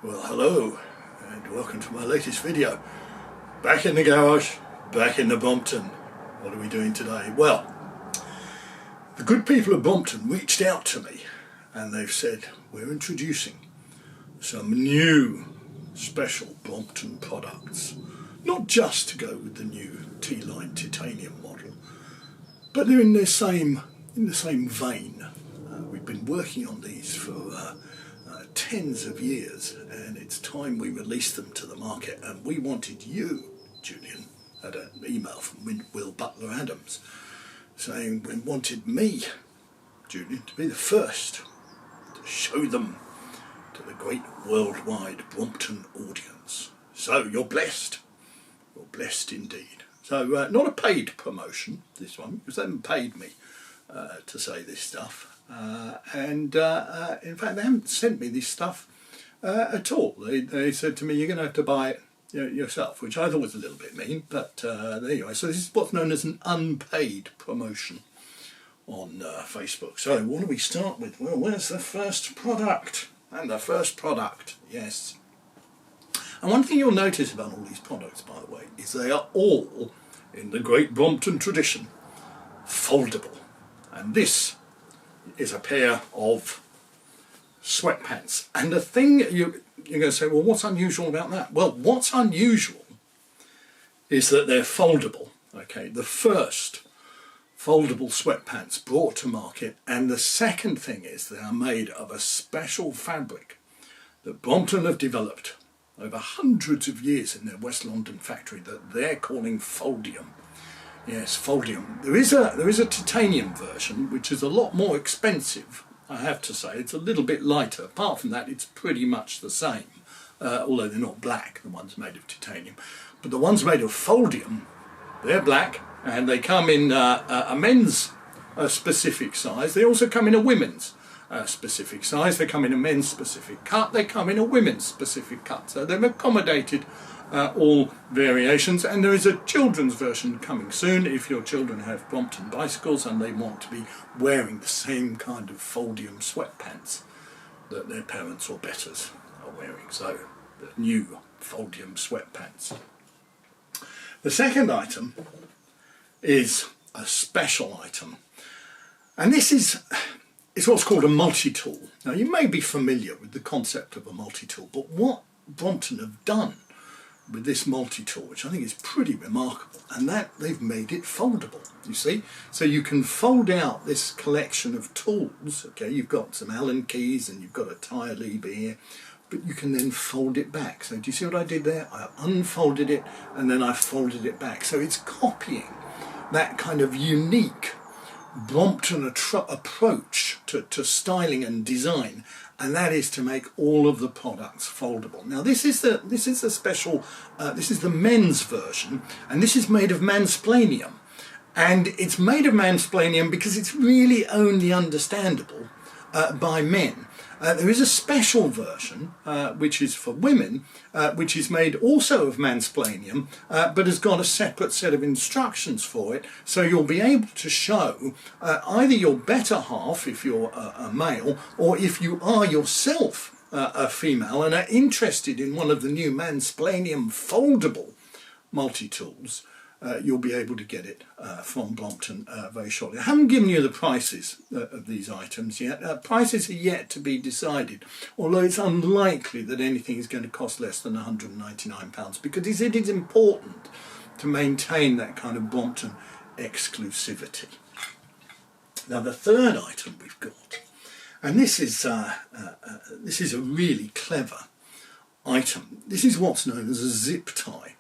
Well, hello and welcome to my latest video. Back in the garage, back in the Brompton. What are we doing today? Well, the good people of Brompton reached out to me and they've said we're introducing some new special Brompton products. Not just to go with the new T-line titanium model, but they're in the same vein. We've been working on these for tens of years, and it's time we release them to the market. And we wanted you, Julian, had an email from Will Butler Adams saying we wanted me, Julian, to be the first to show them to the great worldwide Brompton audience. So you're blessed. You're blessed indeed. So not a paid promotion, this one, because they haven't paid me to say this stuff. In fact, they haven't sent me this stuff at all. They said to me, you're going to have to buy it yourself, which I thought was a little bit mean, but there you are. So this is what's known as an unpaid promotion on Facebook. So what do we start with? Well, where's the first product? And the first product, yes. And one thing you'll notice about all these products, by the way, is they are all, in the great Brompton tradition, foldable. And this is a pair of sweatpants. And the thing you're going to say, well, what's unusual about that? Well, what's unusual is that they're foldable. Okay, the first foldable sweatpants brought to market, and the second thing is they are made of a special fabric that Brompton have developed over hundreds of years in their West London factory that they're calling Foldium. Yes, Foldium. There is a titanium version which is a lot more expensive, I have to say. It's a little bit lighter. Apart from that, it's pretty much the same, although they're not black, the ones made of titanium. But the ones made of Foldium, they're black, and they come in a men's specific size. They also come in a women's specific size. They come in a men's specific cut. They come in a women's specific cut. So they've accommodated all variations, and there is a children's version coming soon if your children have Brompton bicycles and they want to be wearing the same kind of Foldium sweatpants that their parents or betters are wearing. So the new Foldium sweatpants. The second item is a special item, and this is what's called a multi-tool. Now, you may be familiar with the concept of a multi-tool, but what Brompton have done with this multi-tool, which I think is pretty remarkable, and that they've made it foldable, you see. So you can fold out this collection of tools. Okay, you've got some Allen keys and you've got a tire lever here, but you can then fold it back. So do you see what I did there? I unfolded it and then I folded it back. So it's copying that kind of unique Brompton approach to styling and design, and that is to make all of the products foldable. Now this is the special, this is the men's version, and this is made of mansplanium, and it's made of mansplanium because it's really only understandable by men. There is a special version which is for women, which is made also of mansplanium, but has got a separate set of instructions for it, so you'll be able to show either your better half if you're a male, or if you are yourself a female and are interested in one of the new mansplanium foldable multi-tools. You'll be able to get it from Brompton very shortly. I haven't given you the prices of these items yet. Prices are yet to be decided, although it's unlikely that anything is going to cost less than £199, because it is important to maintain that kind of Brompton exclusivity. Now the third item we've got, and this is a really clever item. This is what's known as a zip tie.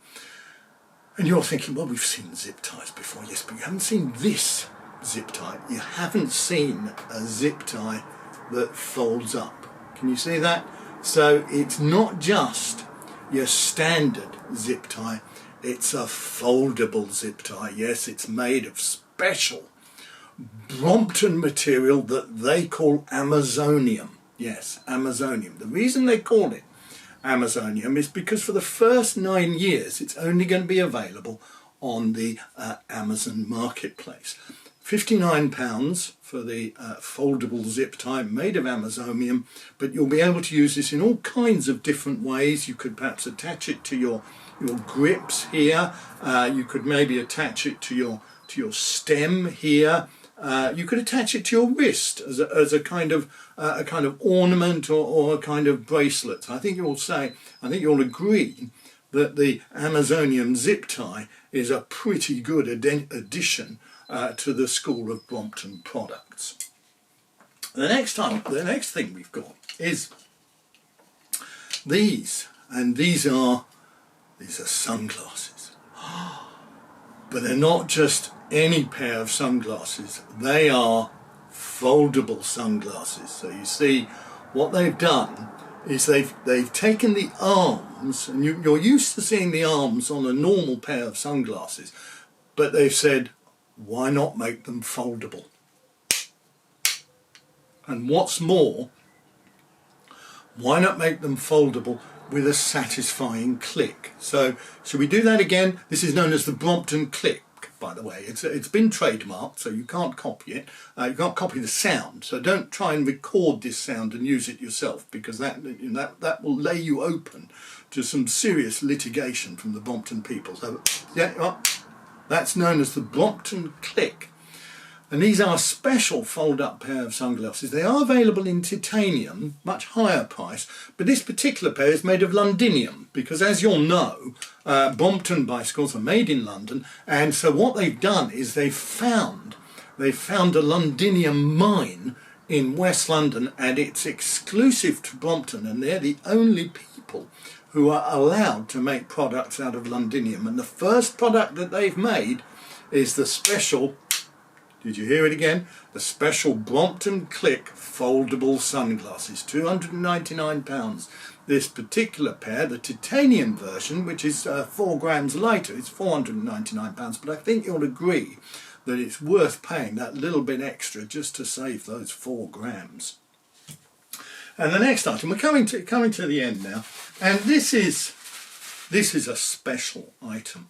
And you're thinking, well, we've seen zip ties before. Yes, but you haven't seen this zip tie. You haven't seen a zip tie that folds up. Can you see that? So it's not just your standard zip tie. It's a foldable zip tie. Yes, it's made of special Brompton material that they call Amazonium. Yes, Amazonium. The reason they call it Amazonium is because for the first 9 years it's only going to be available on the Amazon marketplace. £59 for the foldable zip tie made of Amazonium, but you'll be able to use this in all kinds of different ways. You could perhaps attach it to your grips here. You could maybe attach it to your stem here. You could attach it to your wrist as a kind of ornament or a kind of bracelet. I think you'll agree that the Amazonium zip tie is a pretty good addition to the school of Brompton products. The next thing we've got is these, and these are sunglasses. But they're not just any pair of sunglasses, they are foldable sunglasses. So you see, what they've done is they've taken the arms, and you're used to seeing the arms on a normal pair of sunglasses, but they've said, why not make them foldable? And what's more, why not make them foldable with a satisfying click? So should we do that again? This is known as the Brompton click, by the way. It's been trademarked, so you can't copy it. You can't copy the sound, so don't try and record this sound and use it yourself, because that will lay you open to some serious litigation from the Brompton people. So yeah, well, that's known as the Brompton click. And these are a special fold-up pair of sunglasses. They are available in titanium, much higher price, but this particular pair is made of Londinium, because as you'll know, Brompton bicycles are made in London, and so what they've done is they've found a Londinium mine in West London, and it's exclusive to Brompton, and they're the only people who are allowed to make products out of Londinium. And the first product that they've made is the special, did you hear it again? The special Brompton Click foldable sunglasses, £299. This particular pair, the titanium version, which is 4 grams lighter, is £499, but I think you'll agree that it's worth paying that little bit extra just to save those 4 grams. And the next item, we're coming to the end now, and this is a special item.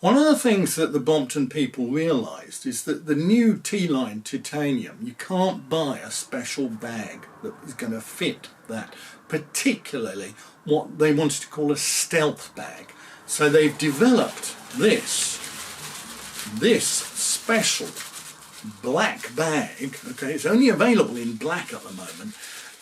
One of the things that the Brompton people realised is that the new T-line titanium, you can't buy a special bag that is going to fit that, particularly what they wanted to call a stealth bag. So they've developed this special black bag. Okay, it's only available in black at the moment,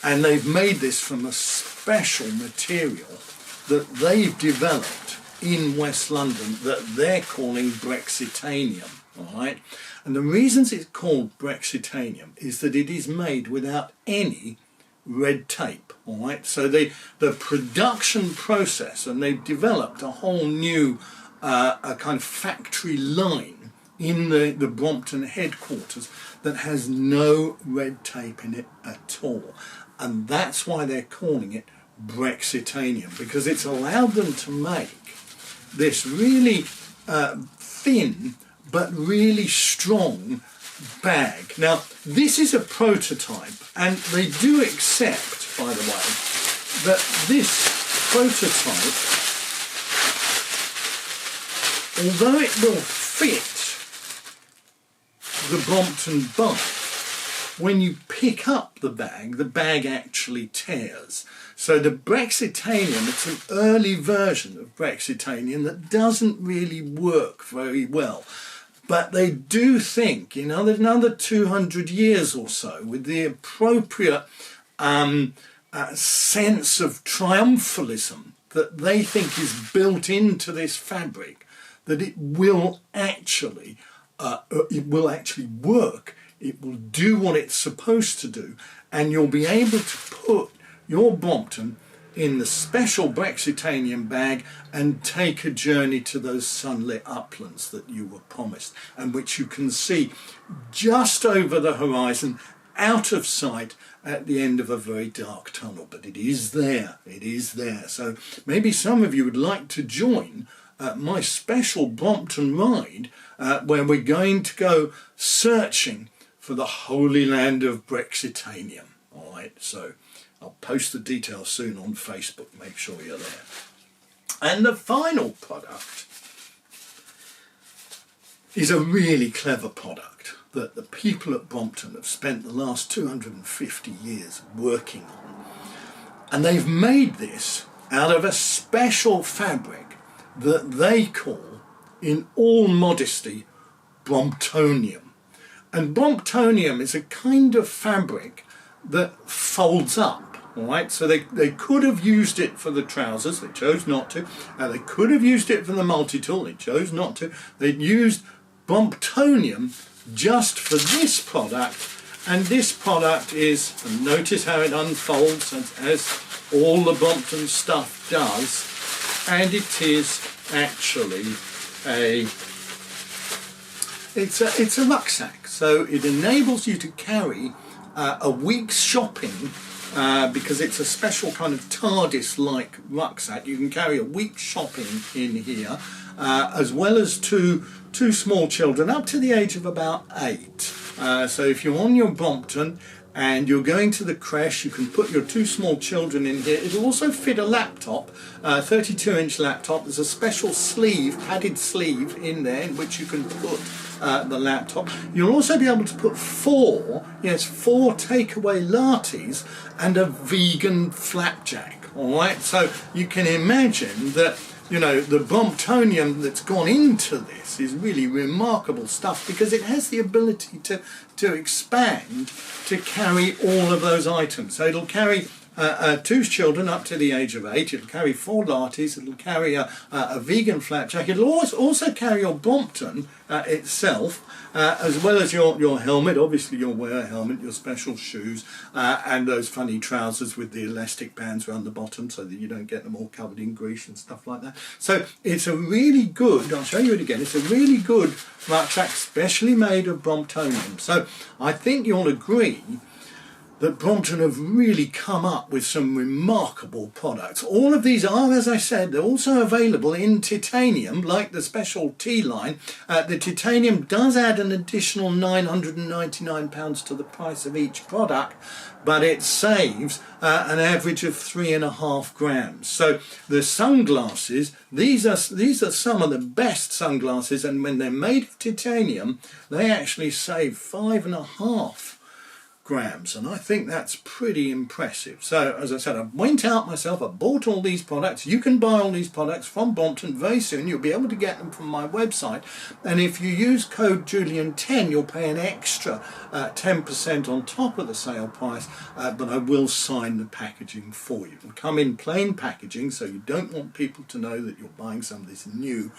and they've made this from a special material that they've developed in West London that they're calling Brexitanium. All right, and the reasons it's called Brexitanium is that it is made without any red tape. All right, so the production process, and they've developed a whole new a kind of factory line in the Brompton headquarters that has no red tape in it at all, and that's why they're calling it Brexitanium, because it's allowed them to make this really thin but really strong bag. Now, this is a prototype, and they do accept, by the way, that this prototype, although it will fit the Brompton bike, when you pick up the bag actually tears. So the Brexitanium, it's an early version of Brexitanium that doesn't really work very well. But they do think, another 200 years or so, with the appropriate sense of triumphalism that they think is built into this fabric, that it will actually work. It will do what it's supposed to do, and you'll be able to put your Brompton in the special Brexitanium bag and take a journey to those sunlit uplands that you were promised, and which you can see just over the horizon, out of sight at the end of a very dark tunnel. But it is there, So maybe some of you would like to join my special Brompton ride, where we're going to go searching for the holy land of Brexitanium. All right, so I'll post the details soon on Facebook. Make sure you're there. And the final product is a really clever product that the people at Brompton have spent the last 250 years working on. And they've made this out of a special fabric that they call, in all modesty, Bromptonium. And Bromptonium is a kind of fabric that folds up. All right, so they could have used it for the trousers, they chose not to. They could have used it for the multi-tool, they chose not to. They'd used Bromptonium just for this product, and this product is, and notice how it unfolds as all the Brompton stuff does, and it is actually it's a rucksack. So it enables you to carry a week's shopping. Because it's a special kind of TARDIS-like rucksack. You can carry a week's shopping in here, as well as two small children up to the age of about 8. So if you're on your Brompton and you're going to the creche, you can put your 2 small children in here. It'll also fit a laptop, 32-inch laptop. There's a special sleeve, padded sleeve in there in which you can put the laptop. You'll also be able to put 4 takeaway lattes and a vegan flapjack. All right, so you can imagine that, you know, the Bromptonium that's gone into this is really remarkable stuff, because it has the ability to expand to carry all of those items. So it'll carry 2 children up to the age of 8, it'll carry 4 lattes, it'll carry a vegan flapjack, it'll also carry your Brompton itself, as well as your helmet. Obviously you'll wear a helmet, your special shoes, and those funny trousers with the elastic bands around the bottom so that you don't get them all covered in grease and stuff like that. So it's a really good, I'll show you it again, it's a really good rucksack, specially made of Bromptonium. So I think you'll agree that Brompton have really come up with some remarkable products. All of these are, as I said, they're also available in titanium, like the special T line. The titanium does add an additional £999 to the price of each product, but it saves an average of 3.5 grams. So the sunglasses, these are some of the best sunglasses, and when they're made of titanium, they actually save 5.5 grams, and I think that's pretty impressive. So as I said, I went out myself, I bought all these products. You can buy all these products from Brompton very soon. You'll be able to get them from my website, and if you use code Julian10 you'll pay an extra 10% on top of the sale price, but I will sign the packaging for you. It'll come in plain packaging, so you don't want people to know that you're buying some of this new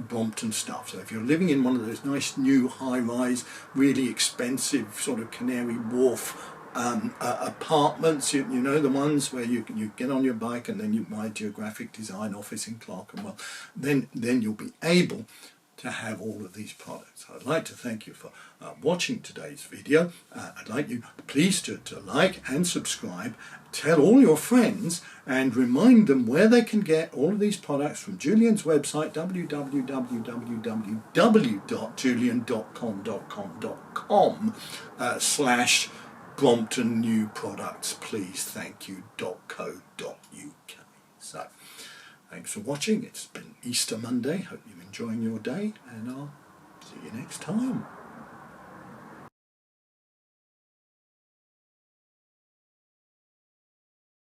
Brompton stuff. So if you're living in one of those nice new high-rise, really expensive sort of Canary Wharf apartments, you know, the ones where you get on your bike and then you ride to your graphic design office in Clerkenwell, then you'll be able to have all of these products. I'd like to thank you for watching today's video. I'd like you please to like and subscribe, tell all your friends, and remind them where they can get all of these products from Julian's website, www.julian.com.com/Brompton new products, please, thank you, .co.uk. So thanks for watching. It's been Easter Monday. Hope you're enjoying your day, and I'll see you next time.